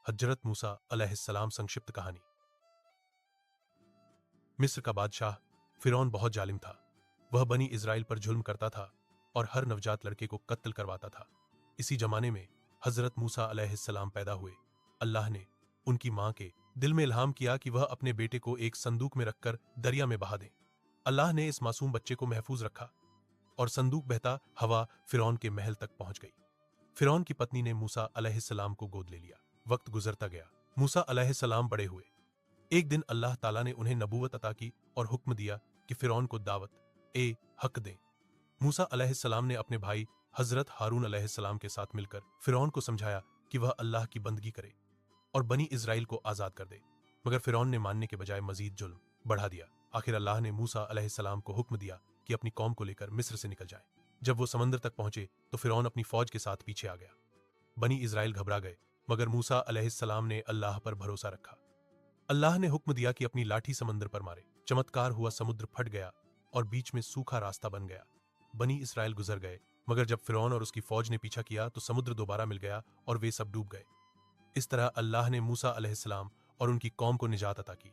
हजरत मूसा अलैहिस्सलाम संक्षिप्त कहानी। मिस्र का बादशाह फिरौन बहुत जालिम था। वह बनी इजराइल पर जुल्म करता था और हर नवजात लड़के को कत्ल करवाता था। इसी जमाने में हजरत मूसा अलैहिस्सलाम पैदा हुए। अल्लाह ने उनकी मां के दिल में इल्हाम किया कि वह अपने बेटे को एक संदूक में रखकर दरिया में बहा दें। अल्लाह ने इस मासूम बच्चे को महफूज रखा और संदूक बहता हवा फिरौन के महल तक पहुंच गई। फिरौन की पत्नी ने मूसा अलैहिस्सलाम को गोद ले लिया। वक्त गुजरता गया। मूसा अलैहिस्सलाम बड़े हुए। एक दिन अल्लाह ताला ने उन्हें नबूवत अता की और हुक्म दिया कि फिरौन को दावत ए हक दें। मूसा अलैहिस्सलाम ने अपने भाई हजरत हारून अलैहिस्सलाम के साथ मिलकर फिरौन को समझाया कि वह अल्लाह की बंदगी करे और बनी इजराइल को आजाद कर दे, मगर फिरौन ने मानने के बजाय मजीद जुल्म बढ़ा दिया। आखिर अल्लाह ने मूसा अलैहिस्सलाम को हुक्म दिया कि अपनी कौम को लेकर मिस्र से निकल जाए। जब वो समंदर तक पहुंचे तो फिरौन अपनी फौज के साथ पीछे आ गया। बनी इजराइल घबरा गए, मगर मूसा अलैहिस्सलाम ने अल्लाह पर भरोसा रखा। अल्लाह ने हुक्म दिया कि अपनी लाठी समंदर पर मारे। चमत्कार हुआ, समुद्र फट गया और बीच में सूखा रास्ता बन गया। बनी इस्राएल गुजर गए, मगर जब फिरौन और उसकी फौज ने पीछा किया तो समुद्र दोबारा मिल गया और वे सब डूब गए। इस तरह अल्लाह ने मूसा अलैहिस्सलाम और उनकी कौम को निजात अता की।